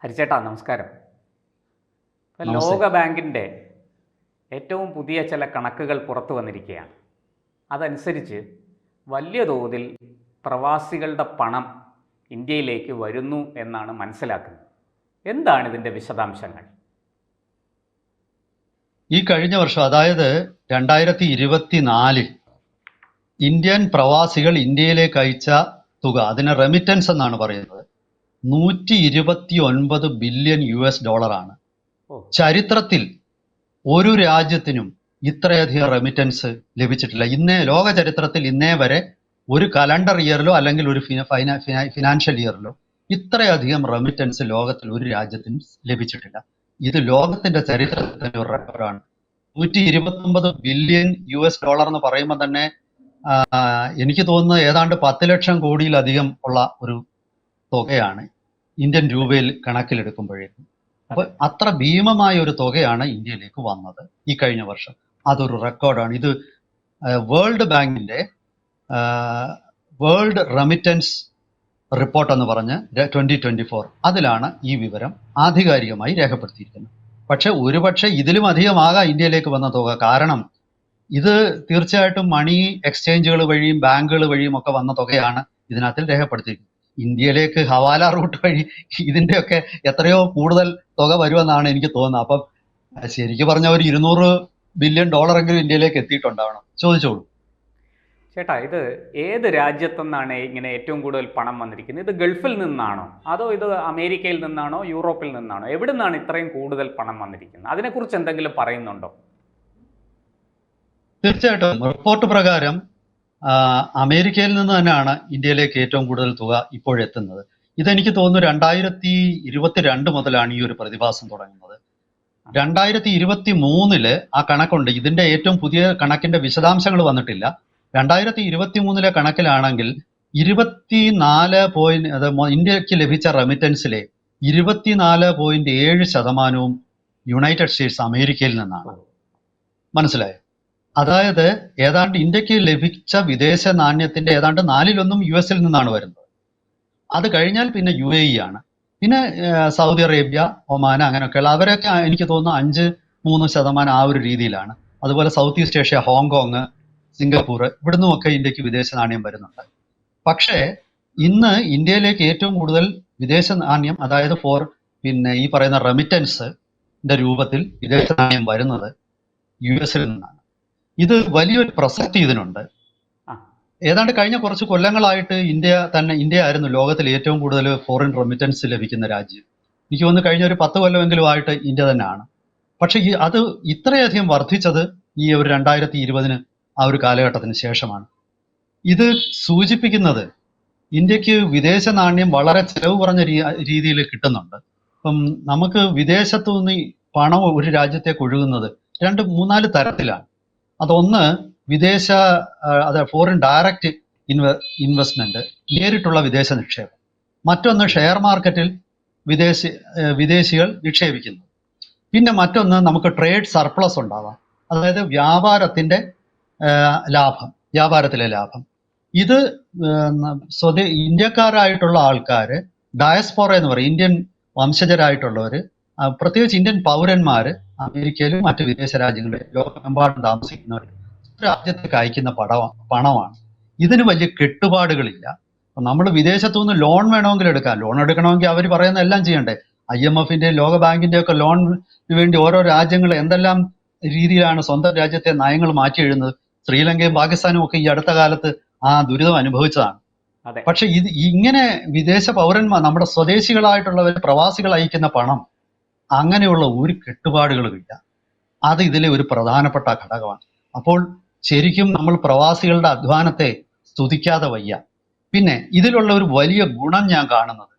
ഹരിച്ചേട്ടാ നമസ്കാരം. ഇപ്പം നമസ്തേ. ലോക ബാങ്കിൻ്റെ ഏറ്റവും പുതിയ ചില കണക്കുകൾ പുറത്തു വന്നിരിക്കുകയാണ്. അതനുസരിച്ച് വലിയ തോതിൽ പ്രവാസികളുടെ പണം ഇന്ത്യയിലേക്ക് വരുന്നു എന്നാണ് മനസ്സിലാക്കുന്നത്. എന്താണ് ഇതിൻ്റെ വിശദാംശങ്ങൾ? ഈ കഴിഞ്ഞ വർഷം, അതായത് 2024 ഇന്ത്യൻ പ്രവാസികൾ ഇന്ത്യയിലേക്ക് അയച്ച തുക, അതിന് റെമിറ്റൻസ് എന്നാണ് പറയുന്നത്, 129 ബില്യൺ US ഡോളറാണ്. ഓ, ചരിത്രത്തിൽ ഒരു രാജ്യത്തിനും ഇത്രയധികം റെമിറ്റൻസ് ലഭിച്ചിട്ടില്ല. ലോക ചരിത്രത്തിൽ ഇന്നേ വരെ ഒരു കലണ്ടർ ഇയറിലോ അല്ലെങ്കിൽ ഒരു ഫിനാൻഷ്യൽ ഇയറിലോ ഇത്രയധികം റെമിറ്റൻസ് ലോകത്തിൽ ഒരു രാജ്യത്തിനും ലഭിച്ചിട്ടില്ല. ഇത് ലോകത്തിന്റെ ചരിത്രത്തിന്റെ ഒരു റെക്കോർഡാണ്. 129 ബില്യൺ US ഡോളർ എന്ന് പറയുമ്പോൾ തന്നെ എനിക്ക് തോന്നുന്നത് ഏതാണ്ട് 10 ലക്ഷം കോടിയിലധികം ഉള്ള ഒരു തുകയാണ് ഇന്ത്യൻ രൂപയിൽ കണക്കിലെടുക്കുമ്പോഴേക്കും. അപ്പൊ അത്ര ഭീമമായ ഒരു തുകയാണ് ഇന്ത്യയിലേക്ക് വന്നത് ഈ കഴിഞ്ഞ വർഷം. അതൊരു റെക്കോർഡാണ്. ഇത് വേൾഡ് ബാങ്കിന്റെ വേൾഡ് റെമിറ്റൻസ് റിപ്പോർട്ട് എന്ന് പറഞ്ഞ് 2024 അതിലാണ് ഈ വിവരം ആധികാരികമായി രേഖപ്പെടുത്തിയിരിക്കുന്നത്. പക്ഷെ ഒരുപക്ഷെ ഇതിലും അധികമാകാം ഇന്ത്യയിലേക്ക് വന്ന തുക. കാരണം ഇത് തീർച്ചയായിട്ടും മണി എക്സ്ചേഞ്ചുകൾ വഴിയും ബാങ്കുകൾ വഴിയും ഒക്കെ വന്ന തുകയാണ് ഇതിനകത്തിൽ രേഖപ്പെടുത്തിയിരിക്കുന്നത്. ഇന്ത്യയിലേക്ക് ഹവാല റൂട്ട് വഴി ഇതിന്റെയൊക്കെ എത്രയോ കൂടുതൽ തുക വരുമെന്നാണ് എനിക്ക് തോന്നുന്നത്. അപ്പം ശരിക്കും പറഞ്ഞ ഒരു 200 ബില്യൺ ഡോളറെങ്കിലും ഇന്ത്യയിലേക്ക് എത്തിയിട്ടുണ്ടാവണം. ചോദിച്ചോളൂ. ചേട്ടാ, ഇത് ഏത് രാജ്യത്തുനിന്നാണ് ഇങ്ങനെ ഏറ്റവും കൂടുതൽ പണം വന്നിരിക്കുന്നത്? ഇത് ഗൾഫിൽ നിന്നാണോ അതോ ഇത് അമേരിക്കയിൽ നിന്നാണോ യൂറോപ്പിൽ നിന്നാണോ? എവിടെ നിന്നാണ് ഇത്രയും കൂടുതൽ പണം വന്നിരിക്കുന്നത്? അതിനെക്കുറിച്ച് എന്തെങ്കിലും പറയുന്നുണ്ടോ? തീർച്ചയായിട്ടും റിപ്പോർട്ട് പ്രകാരം അമേരിക്കയിൽ നിന്ന് തന്നെയാണ് ഇന്ത്യയിലേക്ക് ഏറ്റവും കൂടുതൽ തുക ഇപ്പോഴെത്തുന്നത്. ഇതെനിക്ക് തോന്നുന്നു 2022 മുതലാണ് ഈ ഒരു പ്രതിഭാസം തുടങ്ങുന്നത്. 2023 ആ കണക്കുണ്ട്. ഇതിന്റെ ഏറ്റവും പുതിയ കണക്കിന്റെ വിശദാംശങ്ങൾ വന്നിട്ടില്ല. 2023 കണക്കിലാണെങ്കിൽ 24 ഇന്ത്യക്ക് ലഭിച്ച റെമിറ്റൻസിലെ 24.7% യുണൈറ്റഡ് സ്റ്റേറ്റ്സ് അമേരിക്കയിൽ നിന്നാണ്. മനസ്സിലായോ? അതായത് ഏതാണ്ട് ഇന്ത്യക്ക് ലഭിച്ച വിദേശ നാണ്യത്തിന്റെ ഏതാണ്ട് 1/4 US നിന്നാണ് വരുന്നത്. അത് കഴിഞ്ഞാൽ പിന്നെ UAE ആണ്, പിന്നെ സൗദി അറേബ്യ, ഒമാൻ, അങ്ങനെയൊക്കെയുള്ള അവരൊക്കെ എനിക്ക് തോന്നുന്നു 5-3% ആ ഒരു രീതിയിലാണ്. അതുപോലെ south east Asia, Hong Kong, Singapore, ഇവിടുന്നുമൊക്കെ ഇന്ത്യക്ക് വിദേശ നാണ്യം വരുന്നുണ്ട്. പക്ഷേ ഇന്ന് ഇന്ത്യയിലേക്ക് ഏറ്റവും കൂടുതൽ വിദേശ നാണ്യം, അതായത് ഈ പറയുന്ന റെമിറ്റൻസിന്റെ രൂപത്തിൽ വിദേശ നാണ്യം വരുന്നത് US നിന്നാണ്. ഇത് വലിയൊരു പ്രസക്തി ഇതിനുണ്ട്. ഏതാണ്ട് കഴിഞ്ഞ കുറച്ച് കൊല്ലങ്ങളായിട്ട് ഇന്ത്യ ആയിരുന്നു ലോകത്തിൽ ഏറ്റവും കൂടുതൽ ഫോറിൻ റെമിറ്റൻസ് ലഭിക്കുന്ന രാജ്യം. എനിക്ക് തോന്നുന്നു കഴിഞ്ഞ ഒരു 10 കൊല്ലമെങ്കിലും ആയിട്ട് ഇന്ത്യ തന്നെയാണ്. പക്ഷെ അത് ഇത്രയധികം വർദ്ധിച്ചത് ഈ ഒരു 2020 ആ ഒരു കാലഘട്ടത്തിന് ശേഷമാണ്. ഇത് സൂചിപ്പിക്കുന്നത് ഇന്ത്യക്ക് വിദേശ നാണ്യം വളരെ ചെലവ് കുറഞ്ഞ രീതിയിൽ കിട്ടുന്നുണ്ട്. ഇപ്പം നമുക്ക് വിദേശത്തു നിന്ന് പണം ഒരു രാജ്യത്തേക്ക് ഒഴുകുന്നത് 2-3-4 തരത്തിലാണ്. അതൊന്ന് ഫോറിൻ ഡയറക്റ്റ് ഇൻവെസ്റ്റ്മെന്റ്, നേരിട്ടുള്ള വിദേശ നിക്ഷേപം. മറ്റൊന്ന് ഷെയർ മാർക്കറ്റിൽ വിദേശികൾ നിക്ഷേപിക്കുന്നു. പിന്നെ മറ്റൊന്ന് നമുക്ക് ട്രേഡ് സർപ്ലസ് ഉണ്ടാവാം, അതായത് വ്യാപാരത്തിലെ ലാഭം. ഇത് ഇന്ത്യക്കാരായിട്ടുള്ള ആൾക്കാര്, ഡയസ്പോറ എന്ന് പറയും, ഇന്ത്യൻ വംശജരായിട്ടുള്ളവര്, പ്രത്യേകിച്ച് ഇന്ത്യൻ പൗരന്മാര് അമേരിക്കയിലും മറ്റ് വിദേശ രാജ്യങ്ങളിലും ലോകമെമ്പാടും താമസിക്കുന്നവർ രാജ്യത്തേക്ക് അയക്കുന്ന പണമാണ്. ഇതിന് വലിയ കെട്ടുപാടുകളില്ല. നമ്മൾ വിദേശത്തു നിന്ന് ലോൺ വേണമെങ്കിൽ എടുക്കാം. ലോൺ എടുക്കണമെങ്കിൽ അവർ പറയുന്ന എല്ലാം ചെയ്യണ്ടേ? IMF-ന്റെ ലോക ബാങ്കിന്റെ ഒക്കെ ലോണിന് വേണ്ടി ഓരോ രാജ്യങ്ങൾ എന്തെല്ലാം രീതിയിലാണ് സ്വന്തം രാജ്യത്തെ നയങ്ങൾ മാറ്റി എഴുതുന്നത്. ശ്രീലങ്കയും പാകിസ്ഥാനും ഒക്കെ ഈ അടുത്ത കാലത്ത് ആ ദുരിതം അനുഭവിച്ചതാണ്. പക്ഷെ ഇങ്ങനെ വിദേശ പൗരന്മാർ, നമ്മുടെ സ്വദേശികളായിട്ടുള്ളവർ, പ്രവാസികൾ അയക്കുന്ന പണം അങ്ങനെയുള്ള ഒരു കെട്ടുപാടുകളുമില്ല. അത് ഇതിലെ ഒരു പ്രധാനപ്പെട്ട ഘടകമാണ്. അപ്പോൾ ശരിക്കും നമ്മൾ പ്രവാസികളുടെ അധ്വാനത്തെ സ്തുതിക്കാതെ വയ്യ. പിന്നെ ഇതിലുള്ള ഒരു വലിയ ഗുണം ഞാൻ കാണുന്നത്,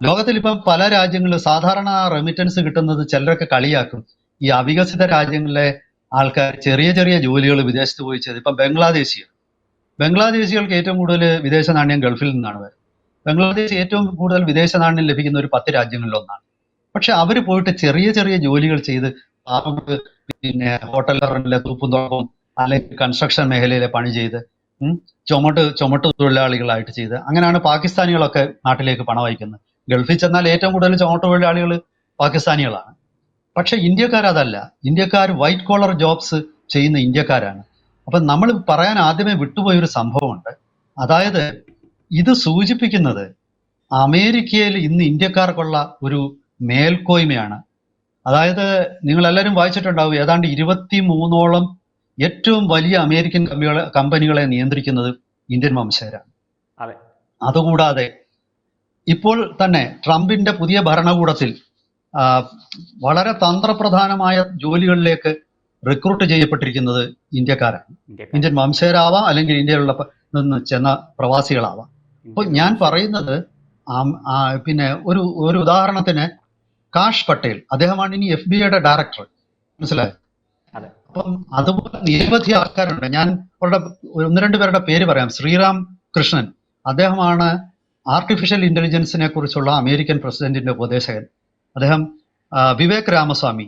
ലോകത്തിൽ ഇപ്പം പല രാജ്യങ്ങളിൽ സാധാരണ റെമിറ്റൻസ് കിട്ടുന്നത് ചിലരൊക്കെ കളിയാക്കും. ഈ അവികസിത രാജ്യങ്ങളിലെ ആൾക്കാർ ചെറിയ ചെറിയ ജോലികൾ വിദേശത്ത് പോയി ചെയ്ത്, ഇപ്പം ബംഗ്ലാദേശികൾക്ക് ഏറ്റവും കൂടുതൽ വിദേശ നാണ്യം ഗൾഫിൽ നിന്നാണ് വരുന്നത്. ബംഗ്ലാദേശ് ഏറ്റവും കൂടുതൽ വിദേശ നാണ്യം ലഭിക്കുന്ന ഒരു 10 രാജ്യങ്ങളിലൊന്നാണ്. പക്ഷെ അവർ പോയിട്ട് ചെറിയ ചെറിയ ജോലികൾ ചെയ്ത് പിന്നെ ഹോട്ടൽ റെന്റിലെ തൂപ്പും തുറപ്പും, അല്ലെങ്കിൽ കൺസ്ട്രക്ഷൻ മേഖലയിലെ പണി ചെയ്ത്, ചുമട്ട് തൊഴിലാളികളായിട്ട് ചെയ്ത്, അങ്ങനെയാണ് പാകിസ്ഥാനികളൊക്കെ നാട്ടിലേക്ക് പണം അയക്കുന്നത്. ഗൾഫിൽ ചെന്നാൽ ഏറ്റവും കൂടുതൽ ചുമട്ടുതൊഴിലാളികൾ പാകിസ്ഥാനികളാണ്. പക്ഷെ ഇന്ത്യക്കാരതല്ല. ഇന്ത്യക്കാർ വൈറ്റ് കോളർ ജോബ്സ് ചെയ്യുന്ന ഇന്ത്യക്കാരാണ്. അപ്പം നമ്മൾ പറയാൻ ആദ്യമേ വിട്ടുപോയൊരു സംഭവമുണ്ട്. അതായത് ഇത് സൂചിപ്പിക്കുന്നത് അമേരിക്കയിൽ ഇന്ന് ഇന്ത്യക്കാർക്കുള്ള ഒരു മേൽക്കോയ്മയാണ്. അതായത് നിങ്ങൾ എല്ലാവരും വായിച്ചിട്ടുണ്ടാവും, ഏതാണ്ട് 23ഓളം ഏറ്റവും വലിയ അമേരിക്കൻ കമ്പനികളെ നിയന്ത്രിക്കുന്നത് ഇന്ത്യൻ വംശജരാണ്. അതെ. അതുകൂടാതെ ഇപ്പോൾ തന്നെ ട്രംപിന്റെ പുതിയ ഭരണകൂടത്തിൽ വളരെ തന്ത്രപ്രധാനമായ ജോലികളിലേക്ക് റിക്രൂട്ട് ചെയ്യപ്പെട്ടിരിക്കുന്നത് ഇന്ത്യക്കാരാണ്. ഇന്ത്യൻ വംശജരാവാം, അല്ലെങ്കിൽ ഇന്ത്യയിലുള്ള നിന്ന് ചെന്ന പ്രവാസികളാവാം. അപ്പോൾ ഞാൻ പറയുന്നത് പിന്നെ ഒരു ഉദാഹരണത്തിന് കാഷ് പട്ടേൽ, അദ്ദേഹമാണ് ഇനി FBI ഡയറക്ടർ, മനസ്സിലായോ? അപ്പം അതുപോലെ നിരവധി ആൾക്കാരുണ്ട്. ഞാൻ അവരുടെ 1-2 പേരുടെ പേര് പറയാം. ശ്രീറാം കൃഷ്ണൻ, അദ്ദേഹമാണ് ആർട്ടിഫിഷ്യൽ ഇന്റലിജൻസിനെ കുറിച്ചുള്ള അമേരിക്കൻ പ്രസിഡന്റിന്റെ ഉപദേശകൻ. അദ്ദേഹം Vivek Ramaswamy,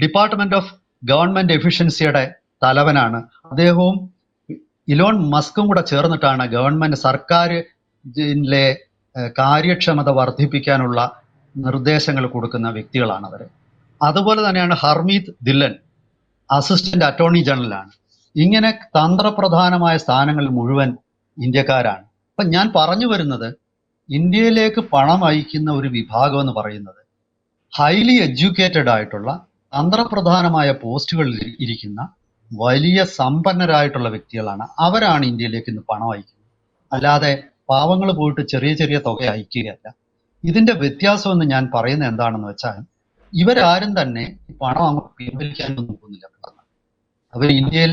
department of government എഫിഷ്യൻസിയുടെ തലവനാണ്. അദ്ദേഹവും ഇലോൺ മസ്കും കൂടെ ചേർന്നിട്ടാണ് ഗവൺമെന്റ് സർക്കാരിലെ കാര്യക്ഷമത വർദ്ധിപ്പിക്കാനുള്ള നിർദ്ദേശങ്ങൾ കൊടുക്കുന്ന വ്യക്തികളാണ് അവർ. അതുപോലെ തന്നെയാണ് ഹർമീത് ദില്ലൻ, അസിസ്റ്റന്റ് അറ്റോർണി ജനറലാണ്. ഇങ്ങനെ തന്ത്രപ്രധാനമായ സ്ഥാനങ്ങളിൽ മുഴുവൻ ഇന്ത്യക്കാരാണ്. അപ്പം ഞാൻ പറഞ്ഞു വരുന്നത്, ഇന്ത്യയിലേക്ക് പണം അയക്കുന്ന ഒരു വിഭാഗം എന്ന് പറയുന്നത് ഹൈലി എഡ്യൂക്കേറ്റഡ് ആയിട്ടുള്ള തന്ത്രപ്രധാനമായ പോസ്റ്റുകളിൽ ഇരിക്കുന്ന വലിയ സമ്പന്നരായിട്ടുള്ള വ്യക്തികളാണ്. അവരാണ് ഇന്ത്യയിലേക്ക് ഇന്ന് പണം അയക്കുന്നത്. അല്ലാതെ പാവങ്ങൾ പോയിട്ട് ചെറിയ ചെറിയ തുക അയക്കുകയല്ല. ഇതിന്റെ വ്യത്യാസം എന്ന് ഞാൻ പറയുന്നത് എന്താണെന്ന് വെച്ചാൽ, ഇവരാരും തന്നെ പണം അങ്ങോട്ട് പിൻവലിക്കാനൊന്നും പോകുന്നില്ല. പെട്ടെന്ന് അവർ ഇന്ത്യയിൽ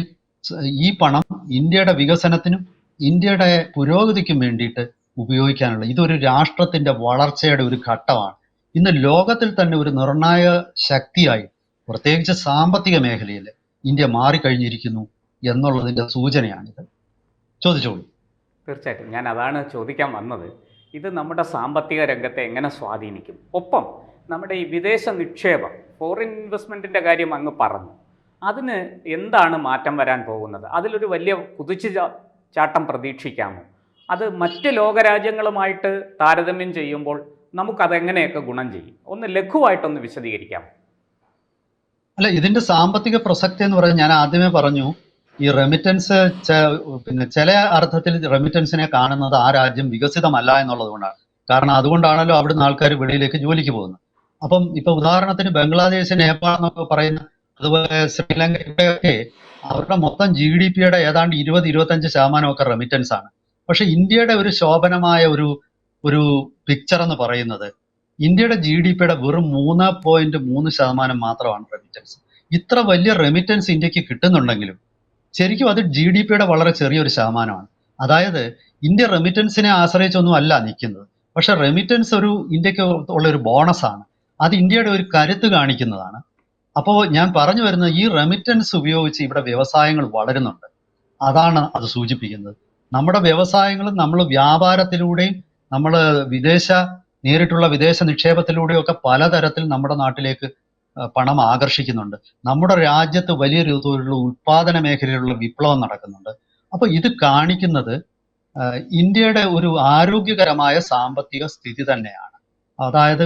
ഈ പണം ഇന്ത്യയുടെ വികസനത്തിനും ഇന്ത്യയുടെ പുരോഗതിക്കും വേണ്ടിയിട്ട് ഉപയോഗിക്കാനുള്ള, ഇതൊരു രാഷ്ട്രത്തിന്റെ വളർച്ചയുടെ ഒരു ഘട്ടമാണ്. ഇന്ന് ലോകത്തിൽ തന്നെ ഒരു നിർണായക ശക്തിയായി, പ്രത്യേകിച്ച് സാമ്പത്തിക മേഖലയിൽ ഇന്ത്യ മാറിക്കഴിഞ്ഞിരിക്കുന്നു എന്നുള്ളതിന്റെ സൂചനയാണിത്. ചോദിച്ചോളൂ. തീർച്ചയായിട്ടും ഞാൻ അതാണ് ചോദിക്കാൻ വന്നത്. ഇത് നമ്മുടെ സാമ്പത്തിക രംഗത്തെ എങ്ങനെ സ്വാധീനിക്കും? ഒപ്പം നമ്മുടെ ഈ വിദേശ നിക്ഷേപം, ഫോറിൻ ഇൻവെസ്റ്റ്മെൻറ്റിൻ്റെ കാര്യം അങ്ങ് പറഞ്ഞു, അതിന് എന്താണ് മാറ്റം വരാൻ പോകുന്നത്? അതിലൊരു വലിയ കുതിച്ചുചാട്ടം പ്രതീക്ഷിക്കാമോ? അത് മറ്റ് ലോകരാജ്യങ്ങളുമായിട്ട് താരതമ്യം ചെയ്യുമ്പോൾ നമുക്കതെങ്ങനെയൊക്കെ ഗുണം ചെയ്യും? ഒന്ന് ലഘുവായിട്ടൊന്ന് വിശദീകരിക്കാമോ? അല്ല, ഇതിന്റെ സാമ്പത്തിക പ്രസക്തി എന്ന് പറയുന്നത് ഞാൻ ആദ്യമേ പറഞ്ഞു. ഈ റെമിറ്റൻസ് പിന്നെ ചില അർത്ഥത്തിൽ റെമിറ്റൻസിനെ കാണുന്നത് ആ രാജ്യം വികസിതമല്ല എന്നുള്ളത് കൊണ്ടാണ്. കാരണം അതുകൊണ്ടാണല്ലോ അവിടുന്ന് ആൾക്കാർ വെളിയിലേക്ക് ജോലിക്ക് പോകുന്നത്. അപ്പം ഇപ്പൊ ഉദാഹരണത്തിന് ബംഗ്ലാദേശ്, നേപ്പാൾ എന്നൊക്കെ പറയുന്ന, അതുപോലെ ശ്രീലങ്ക, ഇവിടെയൊക്കെ അവരുടെ മൊത്തം GDP-യുടെ ഏതാണ്ട് 20-25% ഒക്കെ റെമിറ്റൻസ് ആണ്. പക്ഷെ ഇന്ത്യയുടെ ഒരു ശോഭനമായ ഒരു പിക്ചർ എന്ന് പറയുന്നത് ഇന്ത്യയുടെ GDP-യുടെ വെറും 3.3% മാത്രമാണ് റെമിറ്റൻസ്. ഇത്ര വലിയ റെമിറ്റൻസ് ഇന്ത്യക്ക് കിട്ടുന്നുണ്ടെങ്കിലും ശരിക്കും അത് GDP-യുടെ വളരെ ചെറിയൊരു ശതമാനമാണ്. അതായത് ഇന്ത്യ റെമിറ്റൻസിനെ ആശ്രയിച്ചൊന്നും അല്ല നിൽക്കുന്നത്. പക്ഷെ റെമിറ്റൻസ് ഇന്ത്യക്ക് ഉള്ള ഒരു ബോണസാണ്. അത് ഇന്ത്യയുടെ ഒരു കരുത്ത് കാണിക്കുന്നതാണ്. അപ്പോൾ ഞാൻ പറഞ്ഞു വരുന്നത്, ഈ റെമിറ്റൻസ് ഉപയോഗിച്ച് ഇവിടെ വ്യവസായങ്ങൾ വളരുന്നുണ്ട്. അതാണ് അത് സൂചിപ്പിക്കുന്നത്. നമ്മുടെ വ്യവസായങ്ങളും നമ്മൾ വ്യാപാരത്തിലൂടെയും നമ്മൾ നേരിട്ടുള്ള വിദേശ നിക്ഷേപത്തിലൂടെയും ഒക്കെ പലതരത്തിൽ നമ്മുടെ നാട്ടിലേക്ക് പണം ആകർഷിക്കുന്നുണ്ട്. നമ്മുടെ രാജ്യത്ത് വലിയ തോതിലുള്ള ഉൽപാദന മേഖലയിലുള്ള വിപ്ലവം നടക്കുന്നുണ്ട്. അപ്പോൾ ഇത് കാണിക്കുന്നത് ഇന്ത്യയുടെ ഒരു ആരോഗ്യകരമായ സാമ്പത്തിക സ്ഥിതി തന്നെയാണ്. അതായത്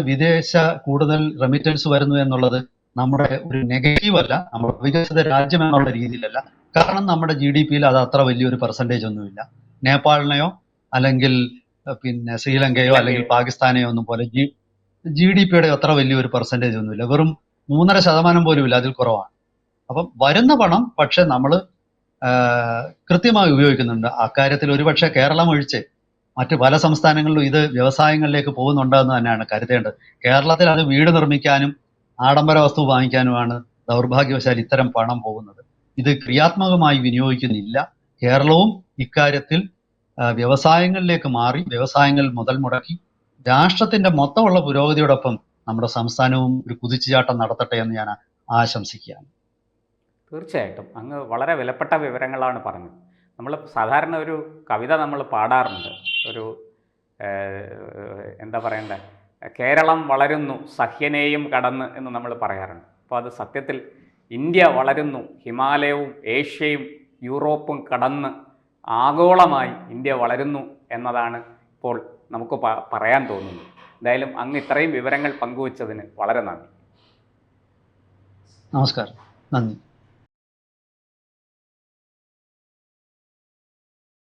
കൂടുതൽ റെമിറ്റൻസ് വരുന്നു എന്നുള്ളത് നമ്മുടെ ഒരു നെഗറ്റീവ് അല്ല, നമ്മുടെ വികസിത രാജ്യം എന്നുള്ള രീതിയിലല്ല. കാരണം നമ്മുടെ GDP-യിൽ അത് അത്ര വലിയൊരു പെർസെൻറ്റേജ് ഒന്നുമില്ല. നേപ്പാളിനെയോ അല്ലെങ്കിൽ പിന്നെ ശ്രീലങ്കയോ അല്ലെങ്കിൽ പാകിസ്ഥാനെയോ ഒന്നും പോലെ GDP-യുടെ അത്ര വലിയൊരു പെർസെൻറ്റേജ് ഒന്നുമില്ല. വെറും 3.5% പോലും ഇല്ല, അതിൽ കുറവാണ്. അപ്പം വരുന്ന പണം പക്ഷെ നമ്മൾ കൃത്യമായി ഉപയോഗിക്കുന്നുണ്ട്. അക്കാര്യത്തിൽ ഒരുപക്ഷെ കേരളം ഒഴിച്ച് മറ്റ് പല സംസ്ഥാനങ്ങളിലും ഇത് വ്യവസായങ്ങളിലേക്ക് പോകുന്നുണ്ടെന്ന് തന്നെയാണ് കരുതേണ്ടത്. കേരളത്തിൽ അത് വീട് നിർമ്മിക്കാനും ആഡംബര വസ്തു വാങ്ങിക്കാനുമാണ് ദൗർഭാഗ്യവശാൽ ഇത്തരം പണം പോകുന്നത്. ഇത് ക്രിയാത്മകമായി വിനിയോഗിക്കുന്നില്ല. കേരളവും ഇക്കാര്യത്തിൽ വ്യവസായങ്ങളിലേക്ക് മാറി വ്യവസായങ്ങളിൽ മുതൽ മുടക്കി രാഷ്ട്രത്തിന്റെ മൊത്തമുള്ള പുരോഗതിയോടൊപ്പം നമ്മുടെ സംസ്ഥാനവും ഒരു കുതിച്ചുചാട്ടം നടത്തട്ടെ എന്ന് ഞാൻ ആശംസിക്കുകയാണ്. തീർച്ചയായിട്ടും അങ്ങ് വളരെ വിലപ്പെട്ട വിവരങ്ങളാണ് പറഞ്ഞത്. നമ്മൾ സാധാരണ ഒരു കവിത നമ്മൾ പാടാറുണ്ട്, എന്താ പറയണ്ടേ, കേരളം വളരുന്നു സഹ്യനെയും കടന്ന് എന്ന് നമ്മൾ പറയാറുണ്ട്. അപ്പോൾ അത് സത്യത്തിൽ ഇന്ത്യ വളരുന്നു, ഹിമാലയവും ഏഷ്യയും യൂറോപ്പും കടന്ന് ആഗോളമായി ഇന്ത്യ വളരുന്നു എന്നതാണ് ഇപ്പോൾ നമുക്ക് പറയാൻ തോന്നുന്നു. എന്തായാലും അങ്ങ് ഇത്രയും വിവരങ്ങൾ പങ്കുവച്ചതിന് വളരെ നന്ദി. നമസ്കാരം, നന്ദി.